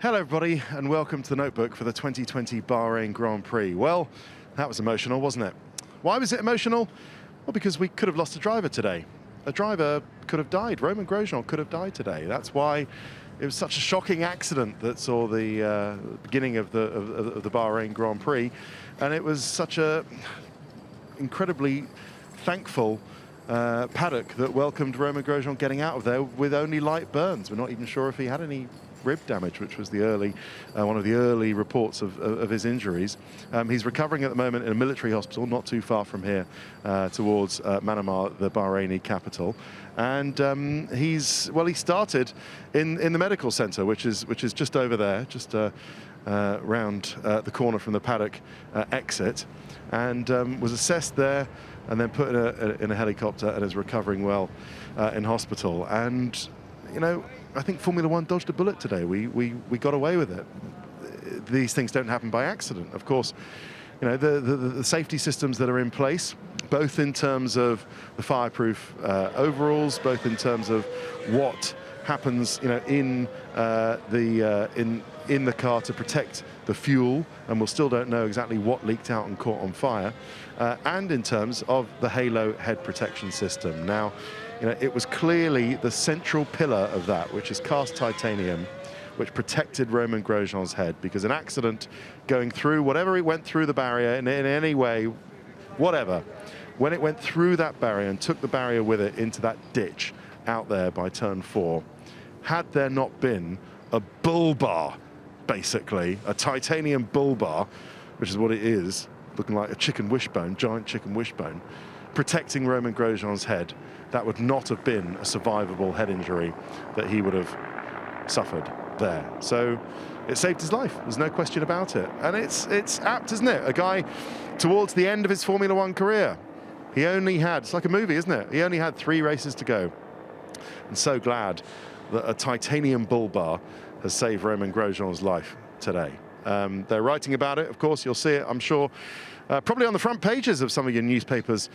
Hello everybody and welcome to the notebook for the 2020 Bahrain Grand Prix. Well, that was emotional, wasn't it? Why was it emotional? Well, because we could have lost a driver today. A driver could have died. Romain Grosjean could have died today. That's why it was such a shocking accident that saw the beginning of the Bahrain Grand Prix, and it was such a incredibly thankful paddock that welcomed Romain Grosjean getting out of there with only light burns. We're not even sure if he had any rib damage, which was the one of the early reports of his injuries. He's recovering at the moment in a military hospital not too far from here, towards Manama, the Bahraini capital. And he started in the medical center, which is just over there, just round the corner from the paddock exit, and was assessed there and then put in a helicopter and is recovering well in hospital. And you know, I think Formula One dodged a bullet today. We got away with it. These things don't happen by accident. Of course, you know, the safety systems that are in place, both in terms of the fireproof overalls, both in terms of what happens, you know, in the car to protect the fuel, and we still don't know exactly what leaked out and caught on fire, and in terms of the halo head protection system. Now, you know, it was clearly the central pillar of that, which is cast titanium, which protected Romain Grosjean's head, because an accident going through, whatever it went through the barrier in any way, whatever, when it went through that barrier and took the barrier with it into that ditch out there by turn 4, had there not been a bull bar, basically, a titanium bull bar, which is what it is, looking like a chicken wishbone, giant chicken wishbone, protecting Romain Grosjean's head, that would not have been a survivable head injury that he would have suffered there. So it saved his life, there's no question about it. And it's apt, isn't it? A guy towards the end of his Formula One career, he only had, it's like a movie, isn't it? He only had 3 races to go. And so glad that a titanium bull bar has saved Romain Grosjean's life today. They're writing about it, of course, you'll see it, I'm sure, probably on the front pages of some of your newspapers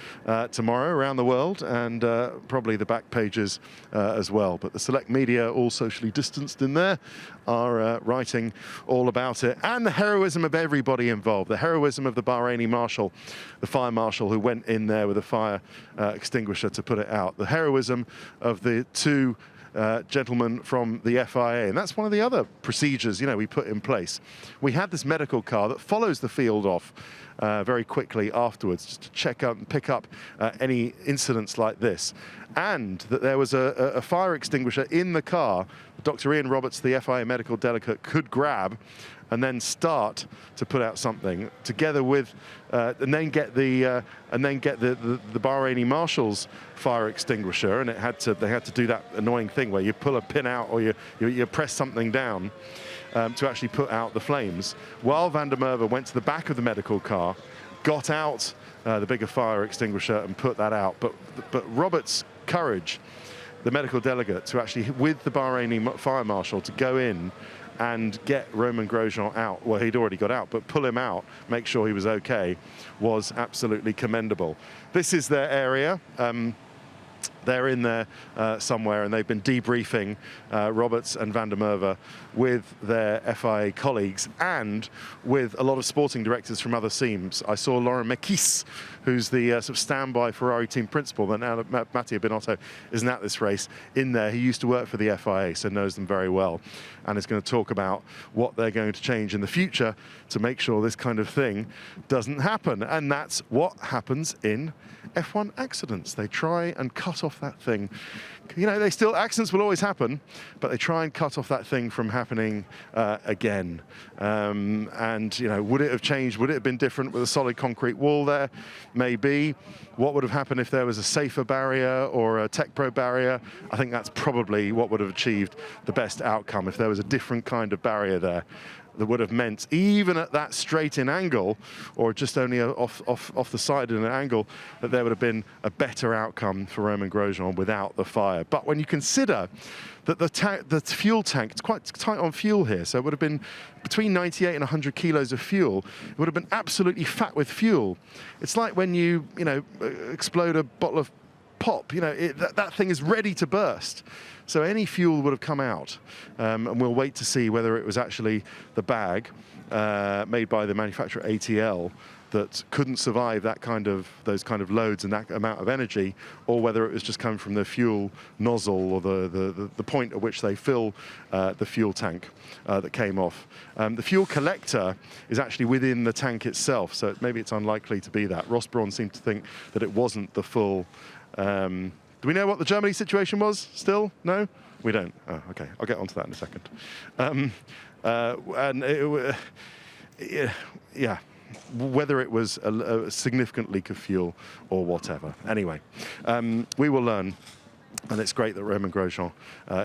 tomorrow around the world, and probably the back pages as well. But the select media, all socially distanced in there, are writing all about it. And the heroism of everybody involved, the heroism of the Bahraini marshal, the fire marshal who went in there with a fire extinguisher to put it out, the heroism of the 2 gentlemen from the FIA, and that's one of the other procedures, you know, we put in place. We had this medical car that follows the field off very quickly afterwards, just to check up and pick up any incidents like this, and that there was a fire extinguisher in the car. Dr. Ian Roberts, the FIA medical delegate, could grab and then start to put out something together with, and then get the Bahraini marshal's fire extinguisher, and they had to do that annoying thing where you pull a pin out or you press something down to actually put out the flames. While Van der Merwe went to the back of the medical car, got out the bigger fire extinguisher and put that out. But Roberts' courage, the medical delegate, to actually, with the Bahraini fire marshal, to go in and get Romain Grosjean out, well, he'd already got out, but pull him out, make sure he was okay, was absolutely commendable. This is their area. They're in there somewhere, and they've been debriefing Roberts and Van der Merwe with their FIA colleagues and with a lot of sporting directors from other teams. I saw Laurent Mekies, who's the sort of standby Ferrari team principal, but now that Mattia Binotto isn't at this race, in there. He used to work for the FIA, so knows them very well, and is going to talk about what they're going to change in the future to make sure this kind of thing doesn't happen. And that's what happens in F1 accidents. They try and cut off that thing. You know, accidents will always happen, but they try and cut off that thing from happening again. And, you know, would it have changed? Would it have been different with a solid concrete wall there? Maybe. What would have happened if there was a safer barrier or a Tech Pro barrier? I think that's probably what would have achieved the best outcome, if there was a different kind of barrier there that would have meant, even at that straight-in angle, or just only off the side in an angle, that there would have been a better outcome for Romain Grosjean without the fire. But when you consider that the fuel tank, it's quite tight on fuel here, so it would have been between 98 and 100 kilos of fuel. It would have been absolutely fat with fuel. It's like when you know, explode a bottle of pop. You know, that thing is ready to burst. So any fuel would have come out, and we'll wait to see whether it was actually the bag made by the manufacturer ATL that couldn't survive those kind of loads and that amount of energy, or whether it was just coming from the fuel nozzle or the point at which they fill the fuel tank that came off. The fuel collector is actually within the tank itself, so maybe it's unlikely to be that. Ross Brawn seemed to think that it wasn't the full. Do we know what the Germany situation was still? No? We don't. Oh, okay. I'll get onto that in a second. Yeah. Whether it was a significant leak of fuel or whatever. Anyway, we will learn. And it's great that Romain Grosjean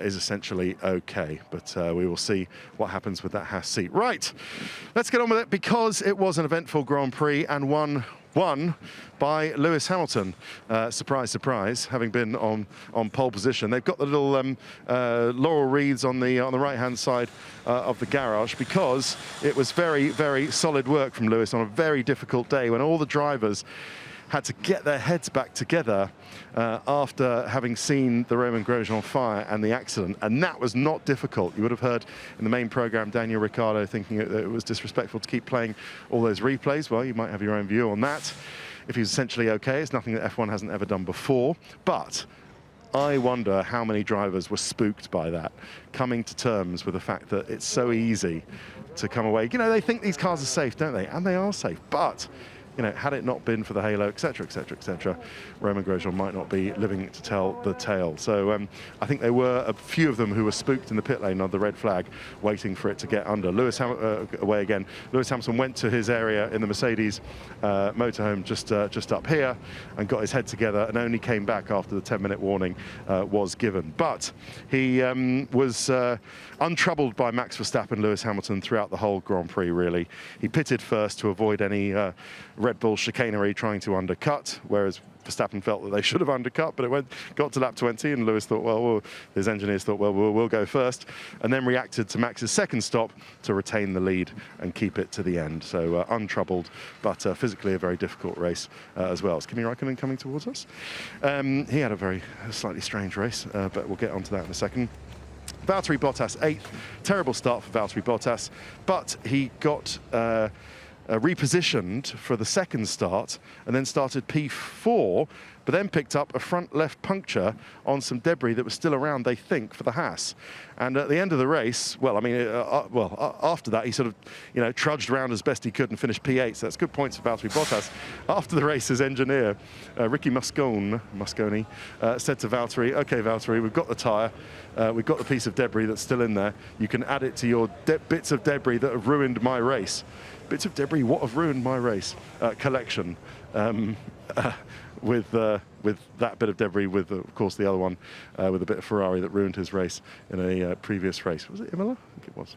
is essentially okay, but we will see what happens with that Haas seat. Right, let's get on with it, because it was an eventful Grand Prix and won by Lewis Hamilton. Surprise, surprise, having been on pole position. They've got the little laurel wreaths on the right-hand side of the garage, because it was very, very solid work from Lewis on a very difficult day when all the drivers had to get their heads back together after having seen the Romain Grosjean fire and the accident. And that was not difficult. You would have heard in the main program Daniel Ricciardo thinking that it was disrespectful to keep playing all those replays. Well, you might have your own view on that. If he's essentially okay, it's nothing that F1 hasn't ever done before. But I wonder how many drivers were spooked by that, coming to terms with the fact that it's so easy to come away. You know, they think these cars are safe, don't they? And they are safe. But you know, had it not been for the halo, etc., etc., etc., Romain Grosjean might not be living to tell the tale. So I think there were a few of them who were spooked in the pit lane on the red flag, waiting for it to get under. Away again. Lewis Hamilton went to his area in the Mercedes motorhome just up here and got his head together, and only came back after the 10-minute warning was given. But he was untroubled by Max Verstappen, Lewis Hamilton throughout the whole Grand Prix, really. He pitted first to avoid any Red Bull chicanery trying to undercut, whereas Verstappen felt that they should have undercut, but it got to lap 20, and Lewis thought, well, his engineers thought, well, we'll go first, and then reacted to Max's second stop to retain the lead and keep it to the end. So untroubled, but physically a very difficult race as well. Is Kimi Räikkönen coming towards us? He had a slightly strange race, but we'll get onto that in a second. Valtteri Bottas, 8th. Terrible start for Valtteri Bottas, but he got repositioned for the second start and then started P4, but then picked up a front left puncture on some debris that was still around, they think, for the Haas. And at the end of the race, well, I mean, after that, he sort of, you know, trudged around as best he could and finished P8. So that's good points for Valtteri Bottas. After the race, his engineer, Ricky Mosconi, said to Valtteri, "Okay, Valtteri, we've got the tyre, we've got the piece of debris that's still in there. You can add it to your bits of debris that have ruined my race." Bits of debris, what have ruined my race? Collection. With that bit of debris, with of course the other one with a bit of Ferrari that ruined his race in a previous race. Was it Imola? I think it was.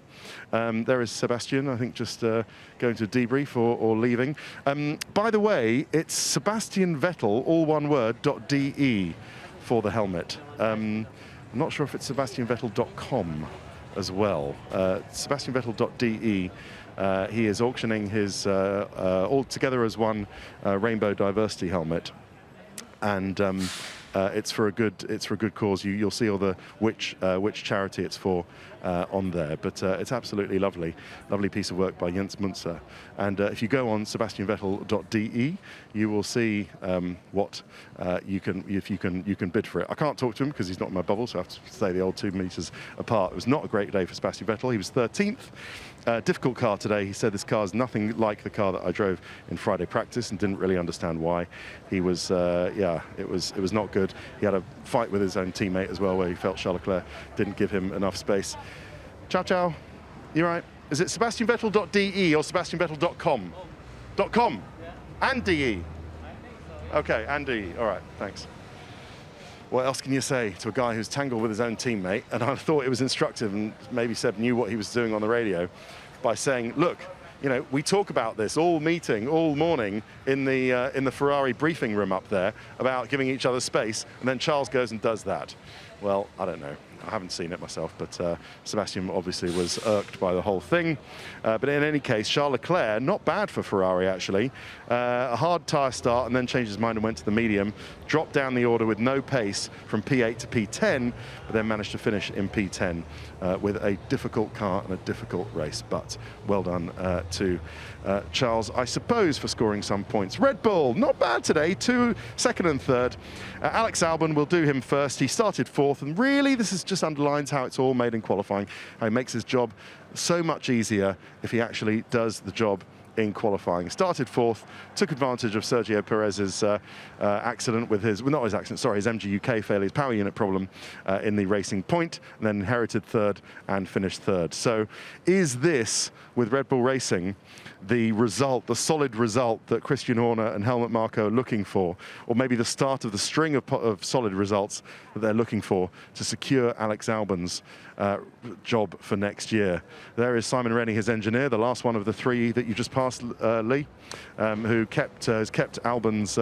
There is Sebastian, I think, just going to debrief or leaving. By the way, it's Sebastian Vettel, all one word, .de for the helmet. I'm not sure if it's sebastianvettel.com as well. sebastianvettel.de. He is auctioning his all together as one rainbow diversity helmet, and it's for a good cause. You'll see all the which charity it's for on there, but it's absolutely lovely piece of work by Jens Munzer. And if you go on sebastianvettel.de, you will see what you can bid for it. I can't talk to him because he's not in my bubble, so I have to stay the old 2 meters apart. It was not a great day for Sebastian Vettel. He was 13th. Difficult car today. He said this car is nothing like the car that I drove in Friday practice, and didn't really understand why. He was, it was not good. He had a fight with his own teammate as well, where he felt Charles Leclerc didn't give him enough space. Ciao. You right? Is it sebastianvettel.de or sebastianvettel.com? .com and DE. Okay, and DE. All right, thanks. What else can you say to a guy who's tangled with his own teammate? And I thought it was instructive, and maybe Seb knew what he was doing on the radio, by saying, look, you know, we talk about this all morning in the Ferrari briefing room up there about giving each other space, and then Charles goes and does that. Well, I don't know. I haven't seen it myself, but Sebastian obviously was irked by the whole thing. But in any case, Charles Leclerc, not bad for Ferrari, actually. A hard tyre start, and then changed his mind and went to the medium. dropped down the order with no pace from P8 to P10, but then managed to finish in P10 with a difficult car and a difficult race. But well done to Charles, I suppose, for scoring some points. Red Bull, not bad today, second and third. Alex Albon will do him first. He started fourth, and really this is just underlines how it's all made in qualifying, how he makes his job so much easier if he actually does the job in qualifying. Started fourth, took advantage of Sergio Perez's accident with his, well, not his accident, sorry, his MGUK failure, his power unit problem in the racing point, and then inherited third and finished third. So is this, with Red Bull Racing, the result, the solid result that Christian Horner and Helmut Marko are looking for, or maybe the start of the string of solid results that they're looking for to secure Alex Albon's job for next year? There is Simon Rennie, his engineer, the last one of the three that you just passed, Lee, who has kept Albon's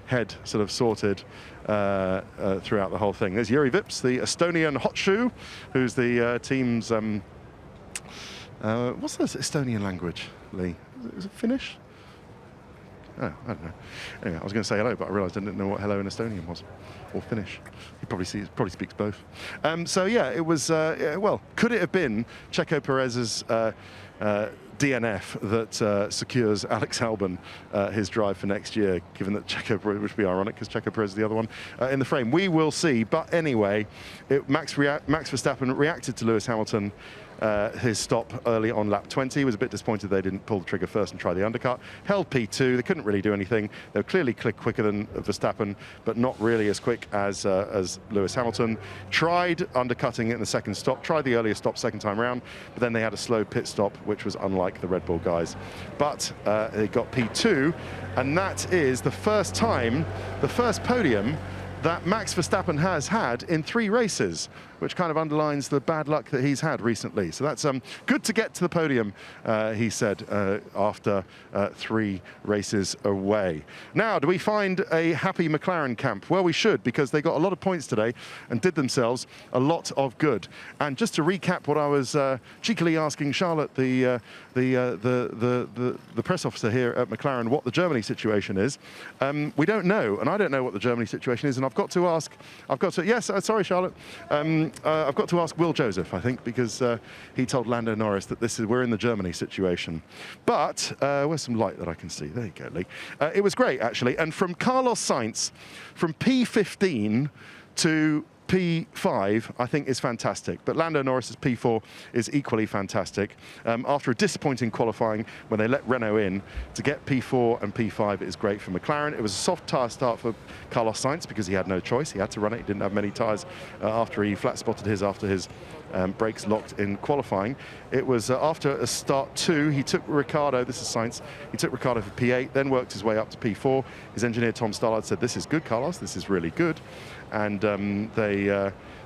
head sort of sorted throughout the whole thing. There's Yuri Vips, the Estonian hot shoe, who's the team's what's the Estonian language, Lee? Is it Finnish? Oh, I don't know. Anyway, I was going to say hello, but I realised I didn't know what hello in Estonian was, or Finnish. He probably speaks both. So yeah, it was. Well, could it have been Checo Perez's DNF that secures Alex Albon his drive for next year, given that Checo, which would be ironic because Checo Perez is the other one in the frame. We will see. But anyway, Max Verstappen reacted to Lewis Hamilton. His stop early on lap 20. Was a bit disappointed they didn't pull the trigger first and try the undercut. Held P2. They couldn't really do anything. They were clearly quicker than Verstappen, but not really as quick as Lewis Hamilton. Tried undercutting it in the second stop. Tried the earlier stop second time round, but then they had a slow pit stop, which was unlike the Red Bull guys. But they got P2, and that is the first time, the first podium that Max Verstappen has had in 3 races, which kind of underlines the bad luck that he's had recently. So that's good to get to the podium, he said, after 3 races away. Now, do we find a happy McLaren camp? Well, we should, because they got a lot of points today and did themselves a lot of good. And just to recap what I was cheekily asking Charlotte, the press officer here at McLaren, what the Germany situation is, we don't know, and I don't know what the Germany situation is, and I've got to ask, yes, sorry, Charlotte, I've got to ask Will Joseph, I think, because he told Lando Norris that we're in the Germany situation. But where's some light that I can see? There you go, Lee. It was great, actually. And from Carlos Sainz, from P15 to P5, I think, is fantastic. But Lando Norris's P4 is equally fantastic. After a disappointing qualifying when they let Renault in, to get P4 and P5 is great for McLaren. It was a soft tyre start for Carlos Sainz because he had no choice. He had to run it. He didn't have many tyres after he flat spotted his after his brakes locked in qualifying. It was after a start 2, he took Ricciardo, this is Sainz, he took Ricciardo for P8, then worked his way up to P4. His engineer Tom Stallard said, "This is good, Carlos, this is really good." And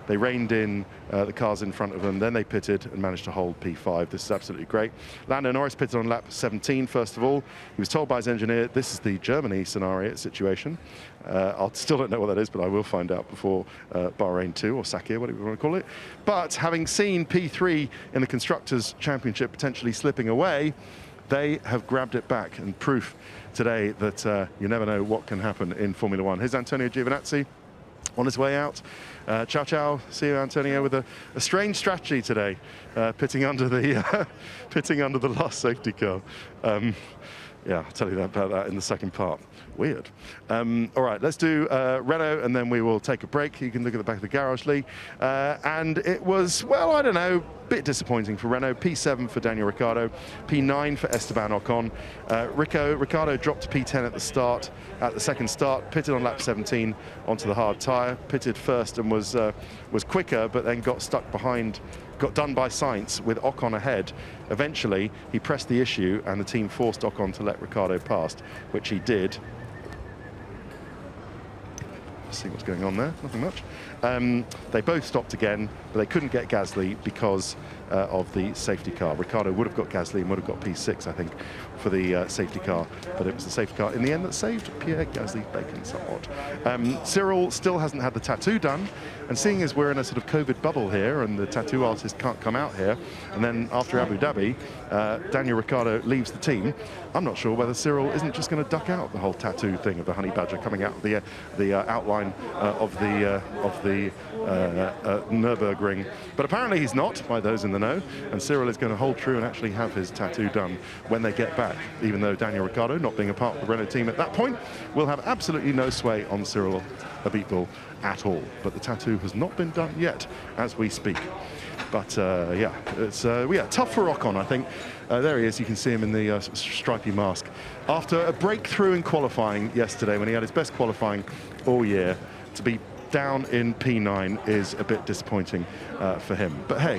they reined in the cars in front of them, then they pitted and managed to hold P5. This is absolutely great. Lando Norris pitted on lap 17, first of all. He was told by his engineer, this is the Germany scenario situation. I still don't know what that is, but I will find out before Bahrain 2, or Sakir, whatever you want to call it. But having seen P3 in the Constructors' Championship potentially slipping away, they have grabbed it back, and proof today that you never know what can happen in Formula One. Here's Antonio Giovinazzi on his way out. Ciao, ciao. See you, Antonio, with a strange strategy today, pitting under the pitting under the last safety car. Yeah, I'll tell you about that in the second part. Weird. All right, let's do Renault, and then we will take a break. You can look at the back of the garage, Lee. And it was, well, I don't know, a bit disappointing for Renault. P7 for Daniel Ricciardo, P9 for Esteban Ocon. Ricciardo dropped to P10 at the start, at the second start, pitted on lap 17 onto the hard tyre, pitted first and was quicker, but then got stuck behind, got done by Sainz with Ocon ahead. Eventually, he pressed the issue, and the team forced Ocon to let Ricciardo past, which he did. Let's see what's going on there. Nothing much. They both stopped again, but they couldn't get Gasly because of the safety car. Ricciardo would have got Gasly and would have got P6, I think, for the safety car, but it was the safety car in the end that saved Pierre Gasly's bacon somewhat. Cyril still hasn't had the tattoo done, and seeing as we're in a sort of COVID bubble here and the tattoo artist can't come out here, and then after Abu Dhabi, Daniel Ricciardo leaves the team, I'm not sure whether Cyril isn't just going to duck out the whole tattoo thing of the honey badger coming out of the outline of the Nürburgring. But apparently he's not, by those in the know, and Cyril is going to hold true and actually have his tattoo done when they get back, even though Daniel Ricciardo, not being a part of the Renault team at that point, will have absolutely no sway on Cyril Abiteboul at all. But the tattoo has not been done yet as we speak. But yeah, it's tough for Ocon, I think. There he is, you can see him in the stripy mask. After a breakthrough in qualifying yesterday, when he had his best qualifying all year, to be down in P9 is a bit disappointing for him. But hey,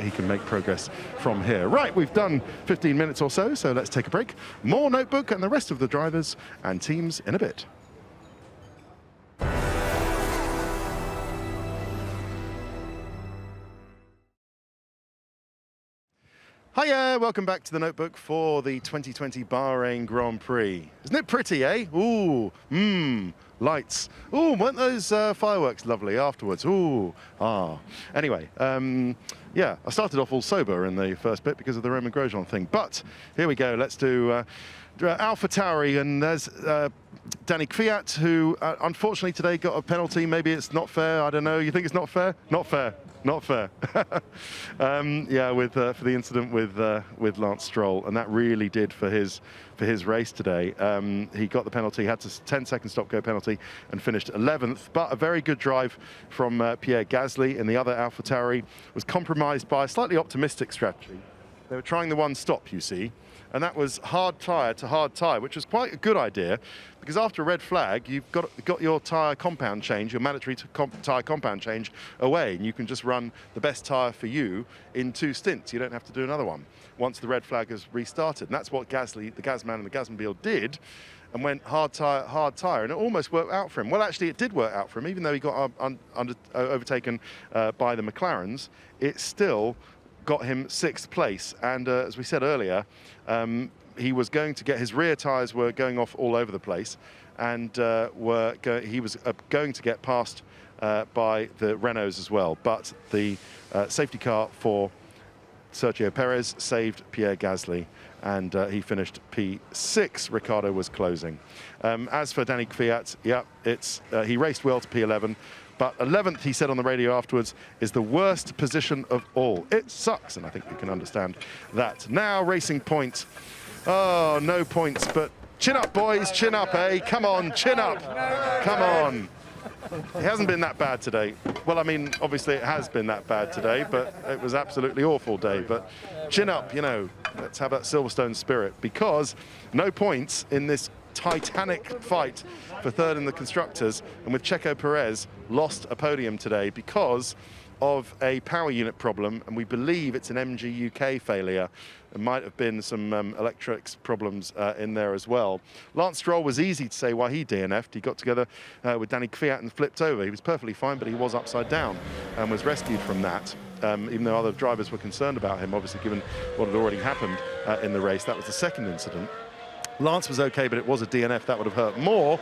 he can make progress from here. Right, we've done 15 minutes or so, so let's take a break. More Notebook and the rest of the drivers and teams in a bit. Hiya, welcome back to the Notebook for the 2020 Bahrain Grand Prix. Isn't it pretty, eh? Ooh, lights. Ooh, weren't those fireworks lovely afterwards? Ooh, ah. Anyway, yeah, I started off all sober in the first bit because of the Romain Grosjean thing. But here we go, let's do AlphaTauri, and there's Danny Kvyat, who unfortunately today got a penalty. Maybe it's not fair, I don't know. You think it's not fair? Not fair. Not fair. Yeah, for the incident with Lance Stroll, and that really did for his race today. He got the penalty, had to 10-second stop-go penalty, and finished 11th. But a very good drive from Pierre Gasly in the other AlphaTauri was compromised by a slightly optimistic strategy. They were trying the one stop, you see, and that was hard tyre to hard tyre, which was quite a good idea, because after a red flag, you've got your tyre compound change, your mandatory tyre compound change away, and you can just run the best tyre for you in 2 stints. You don't have to do another one once the red flag has restarted. And that's what Gasly, the Gasman and the Gasmobile did, and went hard tyre, and it almost worked out for him. Well, actually, it did work out for him, even though he got overtaken by the McLarens. It still got him 6th place, and as we said earlier, he was going to get, his rear tyres were going off all over the place, and he was going to get passed by the Renaults as well, but the safety car for Sergio Perez saved Pierre Gasly, and he finished P6. Ricciardo was closing. As for Danny Kvyat, yeah, he raced well to P11, but 11th, he said on the radio afterwards, is the worst position of all. It sucks, and I think you can understand that. Now, Racing Point. Oh, no points, but chin up, boys, chin up, eh? Come on, chin up. Come on. It hasn't been that bad today. Well, I mean, obviously it has been that bad today, but it was absolutely awful day. But chin up, you know, let's have that Silverstone spirit, because no points in this titanic fight for 3rd in the Constructors, and with Checo Perez lost a podium today because of a power unit problem, and we believe it's an MG UK failure. There might have been some electrics problems in there as well. Lance Stroll was easy to say why he DNF'd. He got together with Danny Kvyat and flipped over. He was perfectly fine, but he was upside down and was rescued from that. Even though other drivers were concerned about him, obviously, given what had already happened in the race. That was the second incident. Lance was okay, but it was a DNF. That would have hurt more.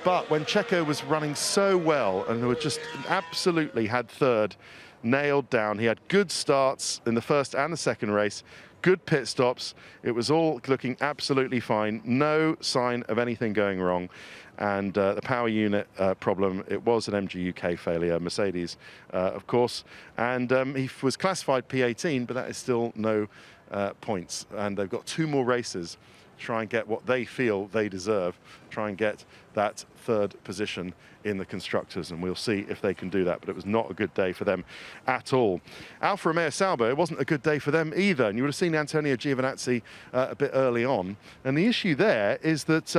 But when Checo was running so well and who had just absolutely had 3rd nailed down, he had good starts in the first and the second race, good pit stops. It was all looking absolutely fine. No sign of anything going wrong. And the power unit problem, it was an MG UK failure, Mercedes, of course. And he was classified P18, but that is still no points. And they've got 2 more races to try and get what they feel they deserve, try and get that 3rd position in the Constructors, and we'll see if they can do that. But it was not a good day for them at all. Alfa Romeo Sauber, it wasn't a good day for them either, and you would have seen Antonio Giovinazzi a bit early on, and the issue there is that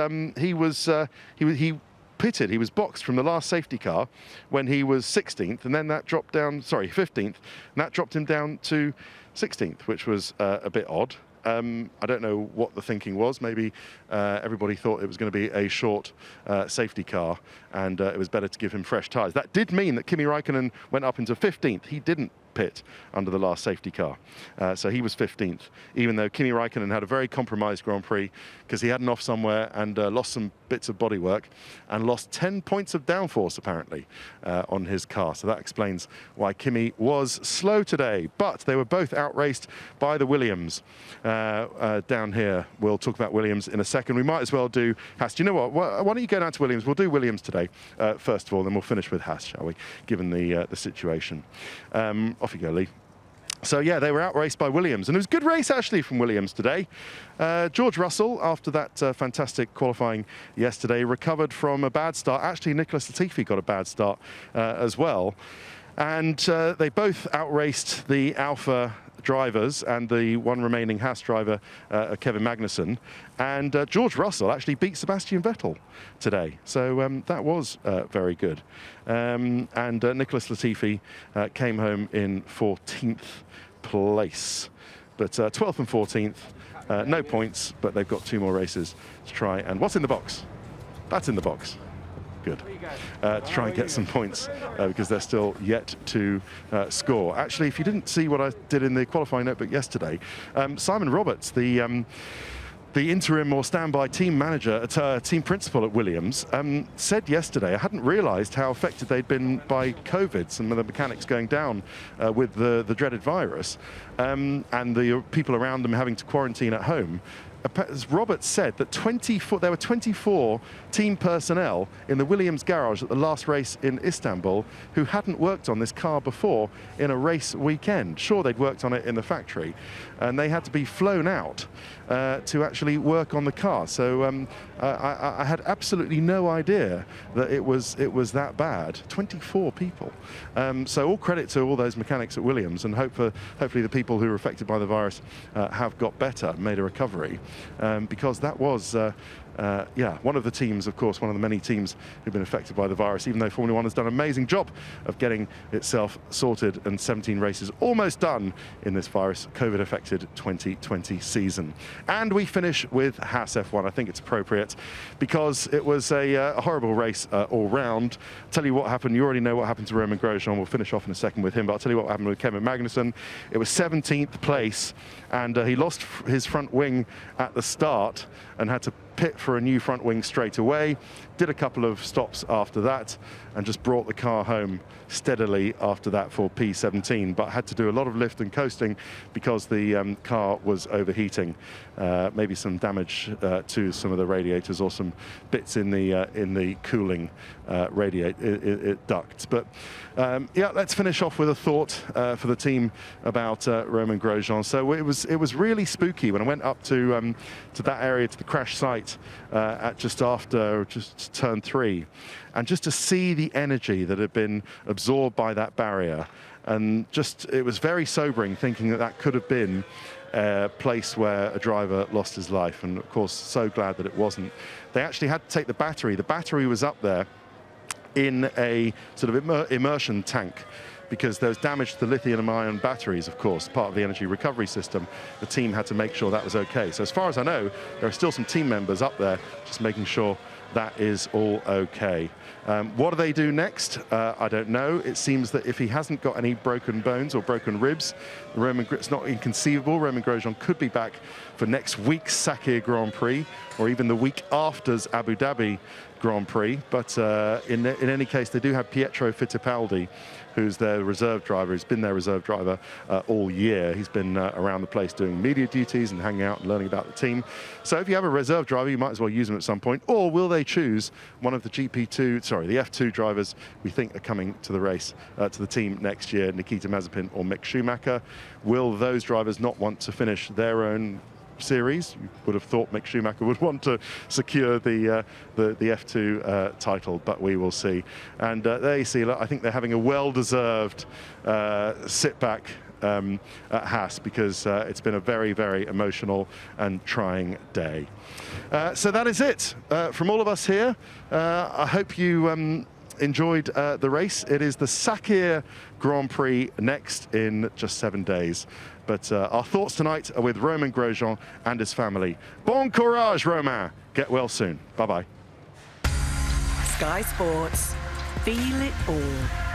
he pitted, he was boxed from the last safety car when he was 16th, and then that dropped down, sorry, 15th, and that dropped him down to 16th, which was a bit odd. I don't know what the thinking was. Maybe everybody thought it was going to be a short safety car, and it was better to give him fresh tyres. That did mean that Kimi Räikkönen went up into 15th. He didn't pit under the last safety car. So he was 15th, even though Kimi Räikkönen had a very compromised Grand Prix because he had an off somewhere and lost some bits of bodywork and lost 10 points of downforce, apparently, on his car. So that explains why Kimi was slow today. But they were both outraced by the Williams down here. We'll talk about Williams in a second. We might as well do Haas. Do you know what? Why don't you go down to Williams? We'll do Williams today, first of all, then we'll finish with Haas, shall we, given the situation. Off you go, Lee. So yeah, they were outraced by Williams, and it was a good race actually from Williams today. George Russell, after that fantastic qualifying yesterday, recovered from a bad start. Actually, Nicholas Latifi got a bad start as well, and they both outraced the Alpha drivers and the one remaining Haas driver, Kevin Magnussen. And George Russell actually beat Sebastian Vettel today. So that was very good. And Nicholas Latifi came home in 14th place. But 12th and 14th, no points, but they've got 2 more races to try. And what's in the box? That's in the box. Good. To try and get some points because they're still yet to score. Actually, if you didn't see what I did in the qualifying notebook yesterday, Simon Roberts, the interim or standby team manager, team principal at Williams, said yesterday, I hadn't realised how affected they'd been by COVID, some of the mechanics going down with the dreaded virus, and the people around them having to quarantine at home. As Roberts said, that there were 24 team personnel in the Williams garage at the last race in Istanbul who hadn't worked on this car before in a race weekend. Sure, they'd worked on it in the factory, and they had to be flown out to actually work on the car. So I had absolutely no idea that it was that bad. 24 people. So all credit to all those mechanics at Williams, and hopefully the people who were affected by the virus have got better, made a recovery. Because that was, one of the teams, of course, one of the many teams who've been affected by the virus, even though Formula One has done an amazing job of getting itself sorted and 17 races almost done in this virus COVID-affected 2020 season. And we finish with Haas F1. I think it's appropriate because it was a horrible race all round. Tell you what happened. You already know what happened to Romain Grosjean. We'll finish off in a second with him, but I'll tell you what happened with Kevin Magnussen. It was 17th place, and he lost his front wing at the start and had to pit for a new front wing straight away. Did a couple of stops after that and just brought the car home steadily after that for P17, but had to do a lot of lift and coasting because the car was overheating. Maybe some damage to some of the radiators or some bits in the cooling ducts. But yeah, let's finish off with a thought for the team about Romain Grosjean. So it was really spooky when I went up to that area, to the crash site at just turn 3, and just to see the energy that had been absorbed by that barrier, and it was very sobering thinking that could have been a place where a driver lost his life. And of course, so glad that it wasn't. They actually had to take the battery. The battery was up there in a sort of immersion tank, because there was damage to the lithium-ion batteries, of course, part of the energy recovery system. The team had to make sure that was okay. So as far as I know, there are still some team members up there just making sure that is all okay. What do they do next? I don't know. It seems that if he hasn't got any broken bones or broken ribs, it's not inconceivable. Romain Grosjean could be back for next week's Sakir Grand Prix, or even the week after's Abu Dhabi Grand Prix. But in any case, they do have Pietro Fittipaldi, who's their reserve driver, who's been their reserve driver all year. He's been around the place doing media duties and hanging out and learning about the team. So if you have a reserve driver, you might as well use him at some point. Or will they choose one of the the F2 drivers we think are coming to the race, to the team next year, Nikita Mazepin or Mick Schumacher? Will those drivers not want to finish their own series? You would have thought Mick Schumacher would want to secure the F2 title, but we will see. And there you see, look, I think they're having a well-deserved sit back at Haas, because it's been a very, very emotional and trying day. So that is it from all of us here. I hope you enjoyed the race. It is the Sakir Grand Prix next in just 7 days. But our thoughts tonight are with Romain Grosjean and his family. Bon courage, Romain. Get well soon. Bye-bye. Sky Sports. Feel it all.